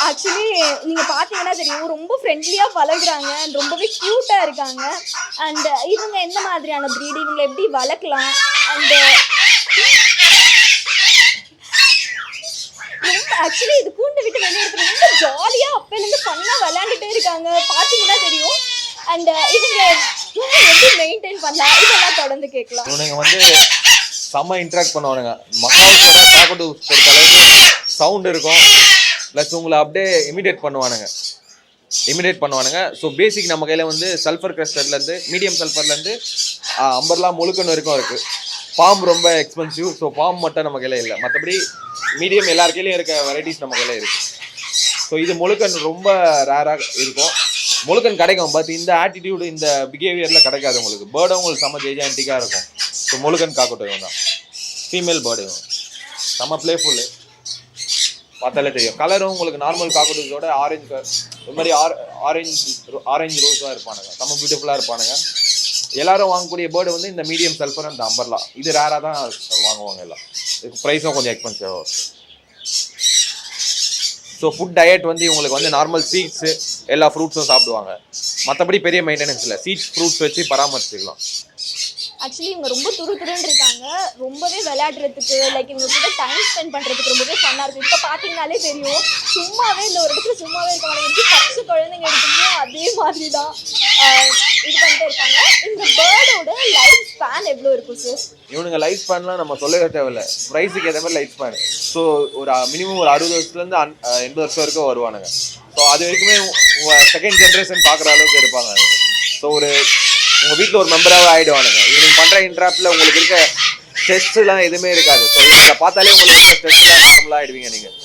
Actually நீங்க பாத்தீங்கன்னா தெரியும், ரொம்ப ஃப்ரெண்ட்லியா பழகுறாங்க அண்ட் ரொம்பவே கியூட்டா இருக்காங்க. அண்ட் இவங்க எந்த மாதிரியான ப்ரீட், இவங்க எப்படி வளர்க்கலாம் அண்ட் ஆக்சுவலி இது கூண்டு விட்டு வெளியே எடுத்து ரொம்ப ஜாலியா அப்பையிலேருந்து ஃபன்னா விளையாண்டுட்டே இருக்காங்க, பாத்தீங்கன்னா தெரியும். அண்ட் இவங்க எப்படி மெயின்டைன் பண்ணலாம் இதெல்லாம் தொடர்ந்து கேட்கலாம். இவனுங்க வந்து செம்ம இன்ட்ராக்ட் பண்ணுவானுங்க. மக்காவுஸ் கூட காக்கட்டூஸ் பொறுத்த அளவுக்கு சவுண்ட் இருக்கும், ப்ளஸ் உங்களை அப்படியே இமிடேட் பண்ணுவானுங்க. ஸோ பேசிக் நம்ம கையில் வந்து சல்ஃபர் கிரஸ்டர்லேருந்து மீடியம் சல்ஃபர்லேருந்து அம்பர்லா முழுக்கன்னு வரைக்கும் இருக்குது. பாம் ரொம்ப எக்ஸ்பென்சிவ், ஸோ பாம் மட்டும் நம்ம கையில் இல்லை, மற்றபடி மீடியம் எல்லார் கையிலையும் இருக்க வெரைட்டிஸ் நம்ம கையில் இருக்குது. ஸோ இது முழுக்கன் ரொம்ப ரேராக இருக்கும். முழுக்கன் கிடைக்கும், பட் இந்த ஆட்டிடியூடு இந்த பிஹேவியரில் கிடைக்காது உங்களுக்கு. பேர்டும் உங்களுக்கு செம்ம ஜெய்ஜான்டிக்காக இருக்கும். ஸோ முழுக்கன் காக்கட்டும் தான் ஃபீமேல் பேர்டு, செம்ம பிளேஃபுல்லு, பார்த்தாலே தெரியும். கலரும் உங்களுக்கு நார்மல் காக்கட்டூஸோட ஆரஞ்சு இது மாதிரி ஆரஞ்சு ரோஸாக இருப்பானுங்க, செம்ம பியூட்டிஃபுல்லாக இருப்பானுங்க. எல்லாரும் வாங்கக்கூடிய பேர்டு வந்து இந்த மீடியம் சல்ஃபர் அந்த அம்பர்லா, இது ரேராக தான் வாங்குவாங்க எல்லாம். இதுக்கு ப்ரைஸும் கொஞ்சம் எக்ஸ்பென்சிவாக வரும். ஸோ ஃபுட் டயட் வந்து இவங்களுக்கு வந்து நார்மல் சீட்ஸு எல்லா ஃப்ரூட்ஸும் சாப்பிடுவாங்க, மற்றபடி பெரிய மெயின்டெனன்ஸ் இல்லை. சீட்ஸ் ஃப்ரூட்ஸ் வச்சு பராமரிச்சுக்கலாம். ஆக்சுவலி இவங்க ரொம்ப துருன்னு இருக்காங்க, ரொம்பவே விளையாடுறதுக்கு லைக் இவங்க கூட டைம் ஸ்பெண்ட் பண்ணுறதுக்கு ரொம்பவே ஃபன்னாக இருக்கும். இப்போ பார்த்தீங்கனாலே தெரியும், சும்மாவே இந்த ஒரு இடத்துல சும்மாவே இருக்காங்க. எப்படி பச்சை குழந்தைங்க இருக்குமோ அதே மாதிரி தான் இது பண்ணிட்டே இருக்காங்க. இந்த பேர்டோட லைஃப் ஸ்பேன் எவ்வளோ இருக்கும் சார்? இவனுங்க லைஃப் ஸ்பேன்லாம் நம்ம சொல்லவே தேவையில்லை, ப்ரைஸுக்கு ஏற்ற மாதிரி லைஃப் ஸ்பேன். ஸோ ஒரு மினிமம் ஒரு 60 வருஷத்துலேருந்து 80 வருஷம் வரைக்கும் வருவானுங்க. ஸோ அது வரைக்குமே உங்கள் செகண்ட் ஜென்ரேஷன் பார்க்குற அளவுக்கு இருப்பாங்க. ஸோ உங்கள் வீட்டில் ஒரு மெம்பராகவே ஆகிடுவானுங்க. இவனுக்கு பண்ணுற இன்ட்ராப்டில் உங்களுக்கு இருக்க ஸ்ட்ரெஸ்லாம் எதுவுமே இருக்காது. ஸோ இவங்களை பார்த்தாலே உங்களுக்கு ஸ்ட்ரெஸ்லாம் நார்மலாக ஆகிடுவீங்க. நீங்கள்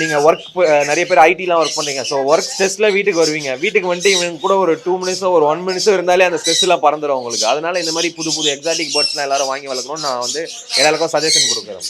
நீங்கள் ஒர்க் நிறைய பேர் ஐடிலாம் ஒர்க் பண்ணுறீங்க. ஸோ ஒர்க் ஸ்ட்ரெஸ்ஸில் வீட்டுக்கு வருவீங்க. வீட்டுக்கு வந்துட்டு இவனுக்கு கூட ஒரு 2 மினிட்ஸோ ஒரு 1 மினிட்ஸோ இருந்தாலே அந்த ஸ்ட்ரெஸ்லாம் பறந்துடும் உங்களுக்கு. அதனால இந்த மாதிரி புது எக்ஸாட்டிக் பேர்ட்ஸ்லாம் எல்லாரும் வாங்கி வளர்க்கணும்னு நான் வந்து எல்லாருக்கும் சஜஷன் கொடுக்குறேன்.